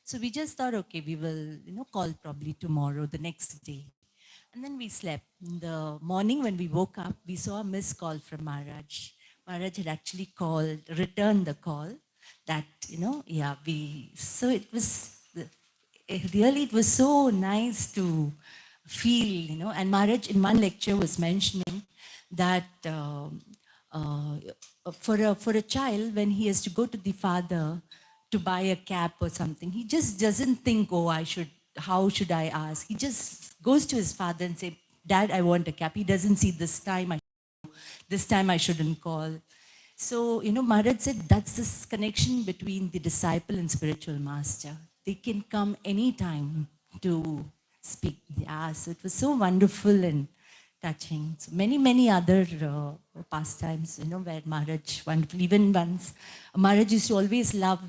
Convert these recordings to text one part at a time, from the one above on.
So we just thought, okay, we will, call probably tomorrow, the next day. And then we slept. In the morning when we woke up, we saw a missed call from Maharaj. Maharaj had actually returned the call that, so it was so nice to feel, and Maharaj in one lecture was mentioning that uh, for a child, when he has to go to the father to buy a cap or something, he just doesn't think, oh, how should I ask? He just goes to his father and say, Dad, I want a cap. He doesn't see this time I shouldn't call. So, Maharaj said that's this connection between the disciple and spiritual master. They can come anytime to speak. Yeah, so it was so wonderful and touching. So many other pastimes, where Maharaj, wonderful. Even once, Maharaj used to always love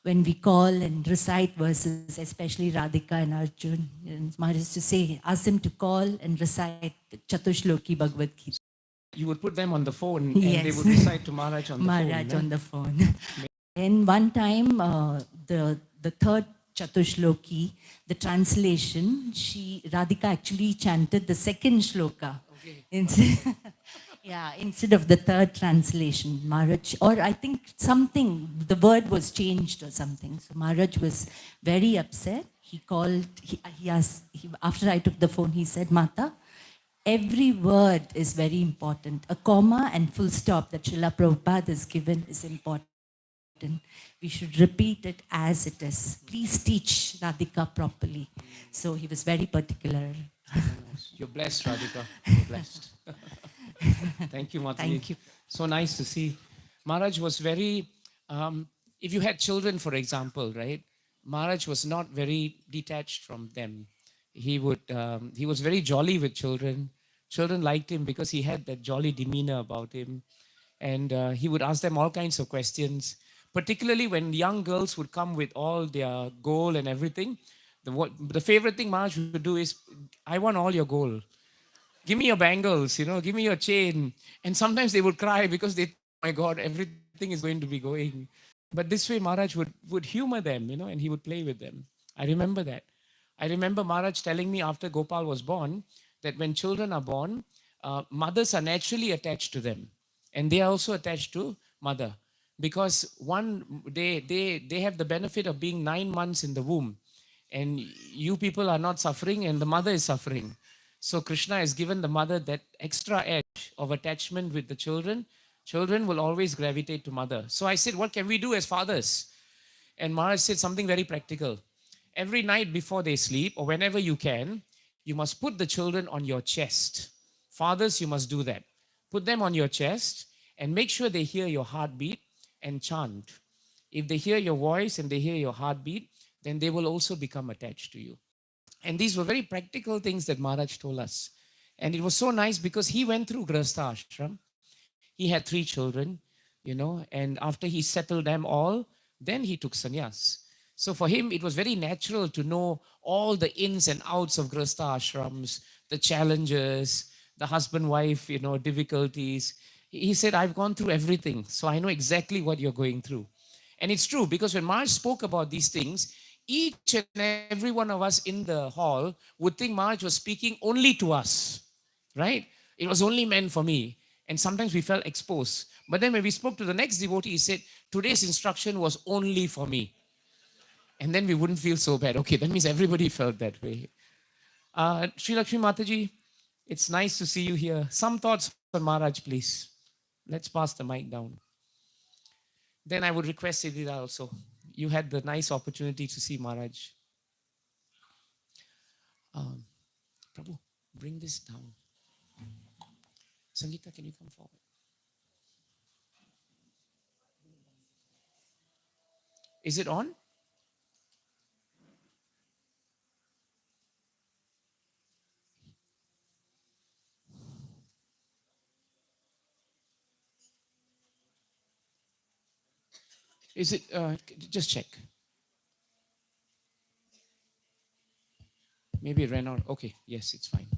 when we call and recite verses, especially Radhika and Arjun. And Maharaj used to say, ask them to call and recite Chatushloki Bhagavad Gita. You would put them on the phone and they would recite to Maharaj on the phone. Maharaj on the phone. And one time, the third Chatushloki, the translation, Radhika actually chanted the second shloka. Okay. Instead of the third translation, Maharaj, or I think the word was changed or something. So Maharaj was very upset. He called, after I took the phone, he said, Mata, every word is very important. A comma and full stop that Srila Prabhupada has given is important. We should repeat it as it is. Please teach Radhika properly. So he was very particular. You're blessed, Radhika. You're blessed. Thank you, Mataji. Thank you. So nice to see. Maharaj was very, if you had children, for example, right? Maharaj was not very detached from them. He was very jolly with children. Children liked him because he had that jolly demeanor about him. And he would ask them all kinds of questions, particularly when young girls would come with all their gold and everything. The favorite thing Maharaj would do is, I want all your gold. Give me your bangles, give me your chain. And sometimes they would cry because they, oh my God, everything is going to be going. But this way, Maharaj would humor them, and he would play with them. I remember that. I remember Maharaj telling me after Gopal was born that when children are born, mothers are naturally attached to them. And they are also attached to mother. Because one, they have the benefit of being 9 months in the womb. And you people are not suffering and the mother is suffering. So Krishna has given the mother that extra edge of attachment with the children. Children will always gravitate to mother. So I said, what can we do as fathers? And Maharaj said something very practical. Every night before they sleep, or whenever you can, you must put the children on your chest. Fathers, you must do that. Put them on your chest and make sure they hear your heartbeat and chant. If they hear your voice and they hear your heartbeat, then they will also become attached to you. And these were very practical things that Maharaj told us. And it was so nice because he went through Grahastha Ashram. He had 3 children, and after he settled them all, then he took sannyas. So for him, it was very natural to know all the ins and outs of Grahastha Ashrams, the challenges, the husband-wife, difficulties. He said, I've gone through everything, so I know exactly what you're going through. And it's true, because when Maharaj spoke about these things, each and every one of us in the hall would think Maharaj was speaking only to us, right? It was only meant for me. And sometimes we felt exposed. But then when we spoke to the next devotee, he said, today's instruction was only for me. And then we wouldn't feel so bad. Okay, that means everybody felt that way. Sri Lakshmi Mataji, it's nice to see you here. Some thoughts on Maharaj, please. Let's pass the mic down. Then I would request Siddhida also. You had the nice opportunity to see Maharaj. Prabhu, bring this down. Sangeeta, can you come forward? Is it on? Is it, just check. Maybe it ran out. Okay, yes, it's fine.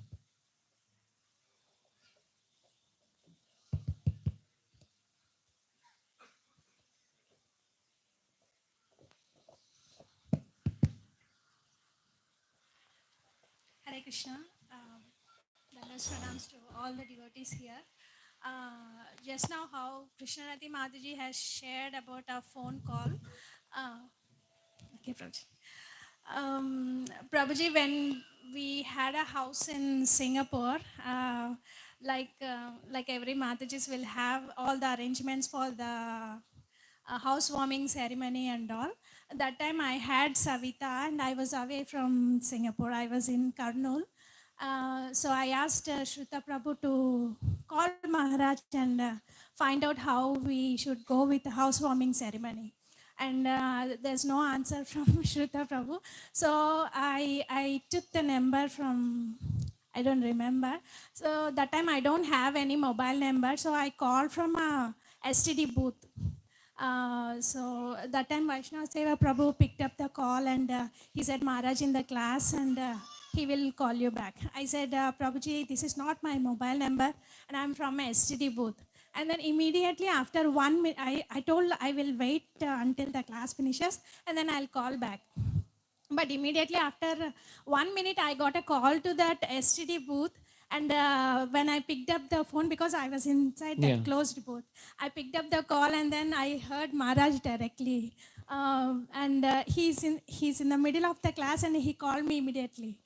Krishna. Dandas pranams to all the devotees here. Just now, how Krishnarati Mataji has shared about a phone call. Uh, okay, Prabhuji. Prabhuji, when we had a house in Singapore, like every Matajis will have all the arrangements for the housewarming ceremony and all. That time I had Savita and I was away from Singapore. I was in Karnool. So I asked Shruta Prabhu to call Maharaj and find out how we should go with the housewarming ceremony. And there's no answer from Shruta Prabhu. So I took the number from, I don't remember. So that time I don't have any mobile number. So I called from a STD booth. So that time Vaishnava Seva Prabhu picked up the call and he said, Maharaj in the class and he will call you back. I said, Prabhuji, this is not my mobile number and I'm from a STD booth. And then immediately after 1 minute, I told I will wait until the class finishes and then I'll call back. But immediately after 1 minute, I got a call to that STD booth. And when I picked up the phone, because I was inside that closed booth, I picked up the call and then I heard Maharaj directly. And he's in the middle of the class and he called me immediately.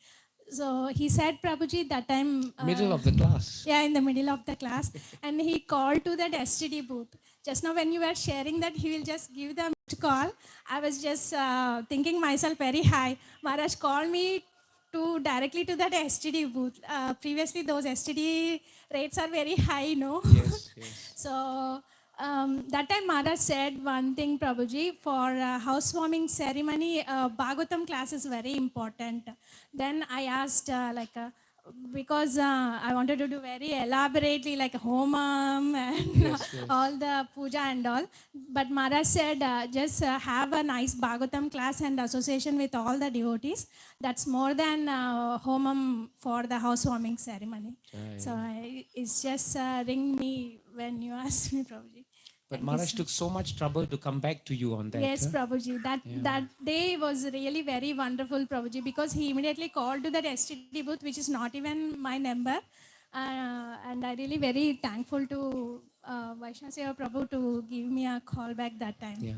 So he said, Prabhuji, that time... Middle of the class? Yeah, in the middle of the class. And he called to that STD booth. Just now when you were sharing that, he will just give the call. I was just thinking myself very high. Maharaj called me to directly to that STD booth. Previously, those STD rates are very high, no? Yes, yes. So that time Maharaj said one thing, Prabhuji, for housewarming ceremony, Bhagavatam class is very important. Then I asked because I wanted to do very elaborately like homam and all the puja and all. But Maharaj said just have a nice Bhagavatam class and association with all the devotees. That's more than homam for the housewarming ceremony. So it's just ring me when you ask me, Prabhuji. But Maharaj took so much trouble to come back to you on that. Yes, Prabhuji. That day was really very wonderful, Prabhuji, because he immediately called to that STD booth, which is not even my number. And I really very thankful to Vaishnava Seva Prabhu to give me a call back that time. Yeah.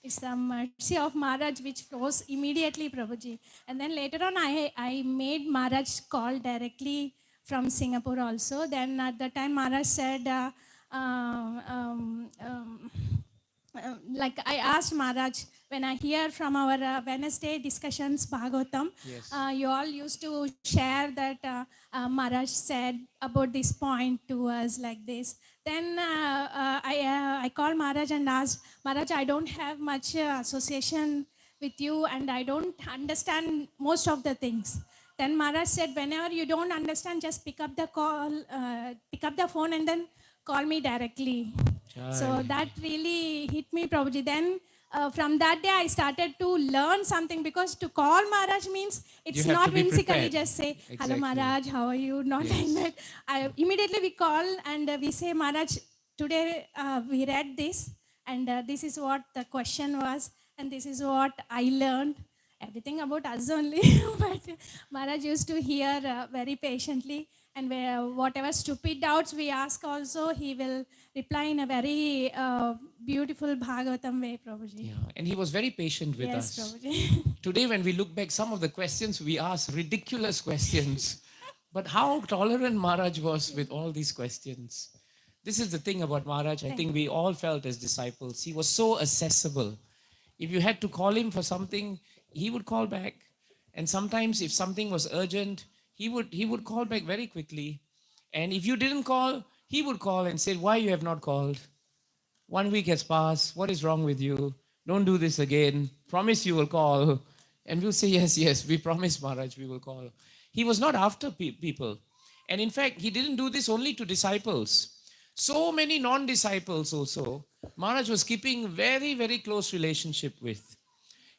It's the mercy of Maharaj which flows immediately, Prabhuji. And then later on, I made Maharaj call directly from Singapore also. Then at the time, Maharaj said, like I asked Maharaj, when I hear from our Wednesday discussions, Bhagavatam, you all used to share that Maharaj said about this point to us like this. Then I called Maharaj and asked, Maharaj, I don't have much association with you and I don't understand most of the things. Then Maharaj said, whenever you don't understand, just pick up the call, pick up the phone and then call me directly. So that really hit me, Prabhuji. Then from that day, I started to learn something because to call Maharaj means it's not whimsically just say, hello Maharaj, how are you? Not like that. Immediately we call and we say, Maharaj, today we read this and this is what the question was and this is what I learned. Everything about us only. But Maharaj used to hear very patiently. And whatever stupid doubts we ask also, he will reply in a very beautiful Bhagavatam way, Prabhuji. Yeah, and he was very patient with us. Yes, Prabhuji. Today, when we look back, some of the questions we asked, ridiculous questions. But how tolerant Maharaj was with all these questions. This is the thing about Maharaj. I think we all felt as disciples. He was so accessible. If you had to call him for something, he would call back. And sometimes if something was urgent, he would call back very quickly. And if you didn't call, he would call and say, why you have not called? 1 week has passed. What is wrong with you? Don't do this again. Promise you will call. And we'll say, yes, yes, we promise, Maharaj, we will call. He was not after people. And in fact, he didn't do this only to disciples. So many non-disciples also, Maharaj was keeping very, very close relationship with.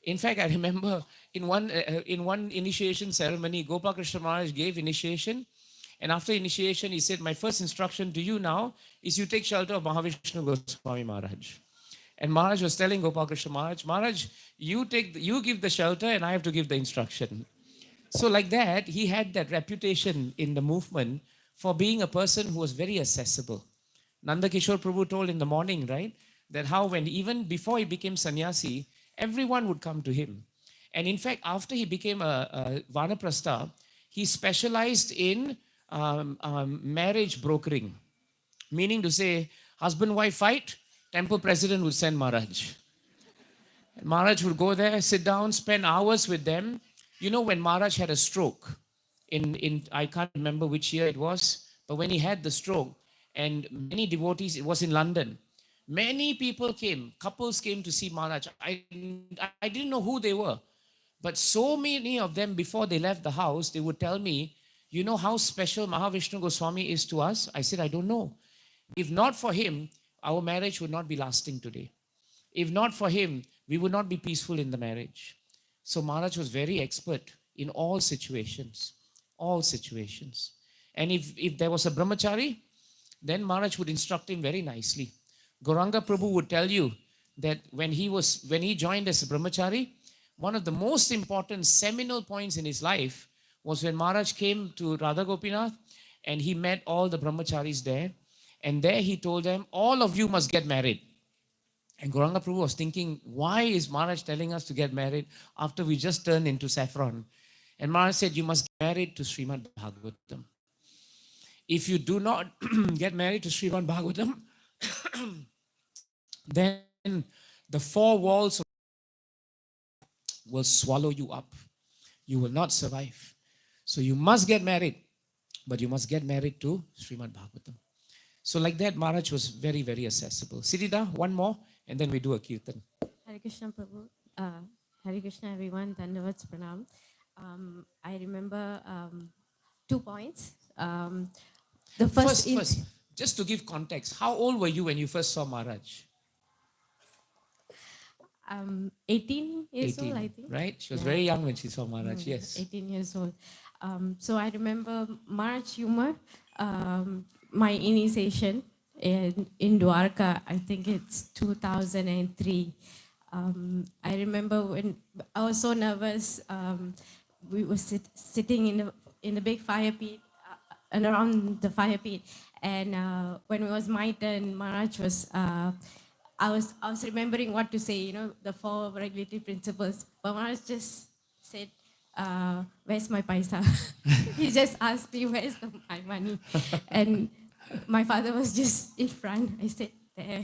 In fact, I remember in one initiation ceremony, Gopal Krishna Maharaj gave initiation. And after initiation, he said, my first instruction to you now is you take shelter of Mahavishnu Goswami Maharaj. And Maharaj was telling Gopal Krishna Maharaj, Maharaj, you give the shelter and I have to give the instruction. So, like that, he had that reputation in the movement for being a person who was very accessible. Nanda Kishore Prabhu told in the morning, right, that how when even before he became sannyasi, everyone would come to him. And in fact, after he became a Vanaprastha, he specialized in marriage brokering, meaning to say, husband-wife fight, temple president would send Maharaj. And Maharaj would go there, sit down, spend hours with them. You know, when Maharaj had a stroke, in I can't remember which year it was, but when he had the stroke, and many devotees, it was in London, many people came, couples came to see Maharaj. I didn't know who they were, but so many of them, before they left the house, they would tell me, you know how special Mahavishnu Goswami is to us? I said, I don't know. If not for him, our marriage would not be lasting today. If not for him, we would not be peaceful in the marriage. So Maharaj was very expert in all situations, all situations. And if there was a brahmachari, then Maharaj would instruct him very nicely. Gauranga Prabhu would tell you that when he joined as a brahmachari, one of the most important seminal points in his life was when Maharaj came to Radha Gopinath and he met all the brahmacharis there. And there he told them, all of you must get married. And Gauranga Prabhu was thinking, why is Maharaj telling us to get married after we just turned into saffron? And Maharaj said, you must get married to Srimad Bhagavatam. If you do not get married to Srimad Bhagavatam, then the four walls will swallow you up. You will not survive. So you must get married, but you must get married to Srimad Bhagavatam. So like that, Maharaj was very, very accessible. Siddhida, one more, and then we do a kirtan. Hare Krishna Prabhu. Hare Krishna everyone. Dandavats Pranam. I remember 2 points. The first, just to give context, how old were you when you first saw Maharaj? 18 years 18, old, I think. Right? She was very young when she saw Maharaj, yes. 18 years old. So I remember Maharaj humor, my initiation in Dwarka, I think it's 2003. I remember when I was so nervous, we were sitting in the big fire pit and around the fire pit. And when it was my turn, Maharaj was, I was remembering what to say, the 4 regulatory principles. But Maharaj just said, where's my paisa? He just asked me, where's my money? And my father was just in front. I said, there.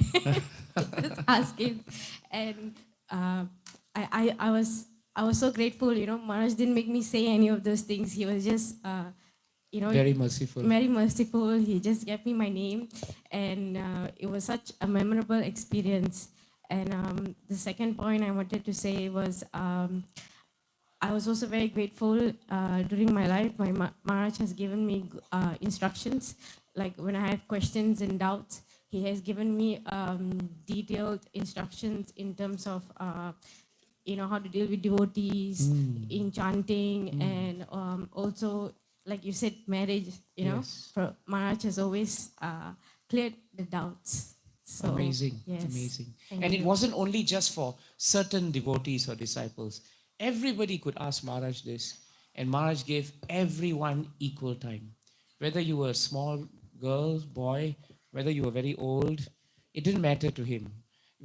Just ask him. And I was so grateful, Maharaj didn't make me say any of those things. He was just, very merciful. Very merciful. He just gave me my name. And it was such a memorable experience. And the second point I wanted to say was, I was also very grateful during my life. My Maharaj has given me instructions. Like when I have questions and doubts, he has given me detailed instructions in terms of, how to deal with devotees in chanting and also, like you said, marriage, for Maharaj has always cleared the doubts. So, amazing, yes. amazing. Thank And you. it wasn't only just for certain devotees or disciples. Everybody could ask Maharaj this, and Maharaj gave everyone equal time. Whether you were a small girl, boy, whether you were very old, it didn't matter to him.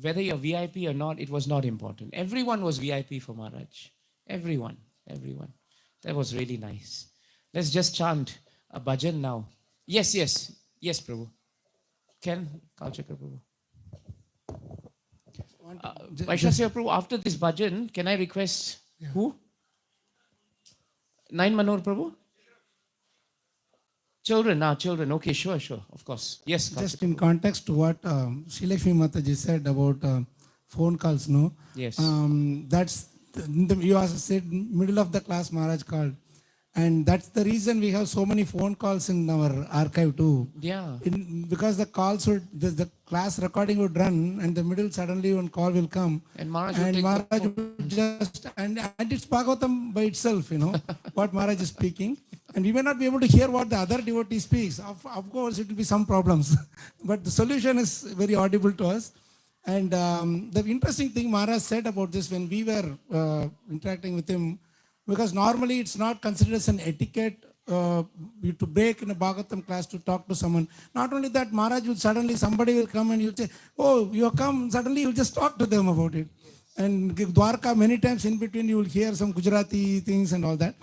Whether you're VIP or not, it was not important. Everyone was VIP for Maharaj. Everyone, everyone. That was really nice. Let's just chant a bhajan now. Yes, Prabhu. Ken, Kalchakra Prabhu. Vaishasya Prabhu, after this bhajan, can I request who? Nine Manor Prabhu? Children. Okay, sure, of course. Yes, just in context to what Sri Lakshmi Mataji said about phone calls, no? Yes. That's, you also said middle of the class Maharaj called. And that's the reason we have so many phone calls in our archive too. Yeah. Because the calls would, the class recording would run and the middle suddenly one call will come. And Maharaj would just, and it's Bhagavatam by itself, what Maharaj is speaking. And we may not be able to hear what the other devotee speaks. Of course, it will be some problems. But the solution is very audible to us. And the interesting thing Maharaj said about this when we were interacting with him, Because normally it's not considered as an etiquette you to break in a Bhagavatam class to talk to someone. Not only that, Maharaj will suddenly, somebody will come and you'll say, oh, you have come, suddenly you'll just talk to them about it. And Dwarka, many times in between, you will hear some Gujarati things and all that.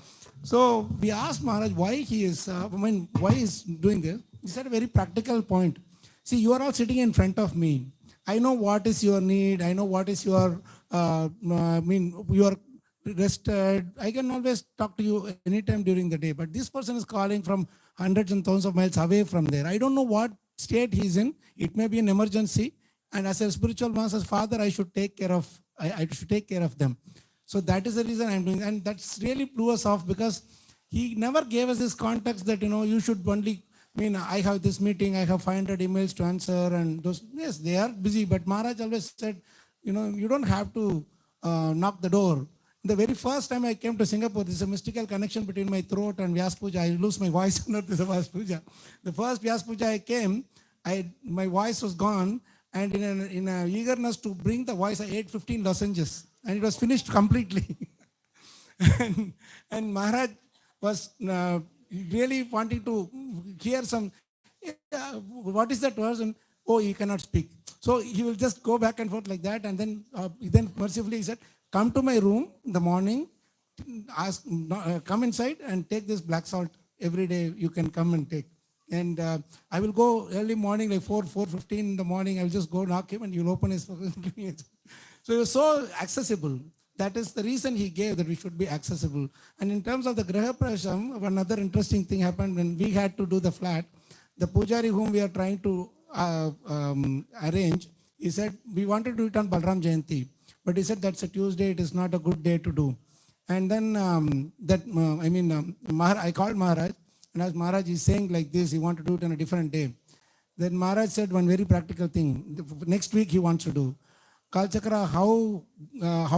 So we asked Maharaj why he is, why he's doing this. He said a very practical point. See, you are all sitting in front of me. I know what is your need. I know what is your, your rested. I can always talk to you anytime during the day. But this person is calling from hundreds and thousands of miles away from there. I don't know what state he's in. It may be an emergency. And as a spiritual master's father, I should take care of. I should take care of them. So that is the reason I'm doing. And that's really blew us off because he never gave us this context that, you should only, I have this meeting, I have 500 emails to answer and those, yes, they are busy. But Maharaj always said, you don't have to knock the door. The very first time I came to Singapore, there's a mystical connection between my throat and Vyasa Pooja. I lose my voice under this Vyasa Pooja. The first Vyasa Pooja I came, my voice was gone. And in a eagerness to bring the voice, I ate 15 lozenges. And it was finished completely. and Maharaj was really wanting to hear some, what is that person? Oh, he cannot speak. So he will just go back and forth like that. And then mercifully he said, come to my room in the morning, come inside and take this black salt every day. You can come and take. And I will go early morning, like 4:15 in the morning. I will just go knock him and you'll open his phone and give me it. So he was so accessible. That is the reason he gave, that we should be accessible. And in terms of the Graha Prasham, another interesting thing happened when we had to do the flat. The Pujari whom we are trying to arrange, he said, we wanted to do it on Balram Jayanti. But he said that's a Tuesday, it is not a good day to do. And then I called Maharaj. And as Maharaj is saying like this, he wants to do it on a different day. Then Maharaj said one very practical thing. Next week he wants to do. Kalchakra, how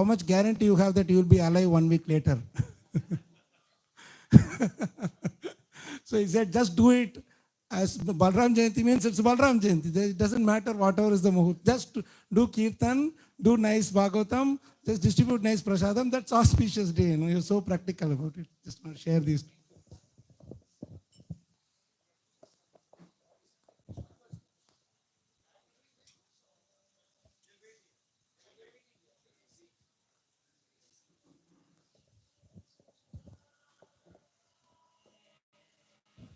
much guarantee you have that you will be alive 1 week later? So he said, just do it. As Balram Jayanti means it's Balram Jayanti. It doesn't matter whatever is the muhurt. Just do kirtan, do nice Bhagavatam, just distribute nice prasadam. That's auspicious day. You're so practical about it. Just want to share these.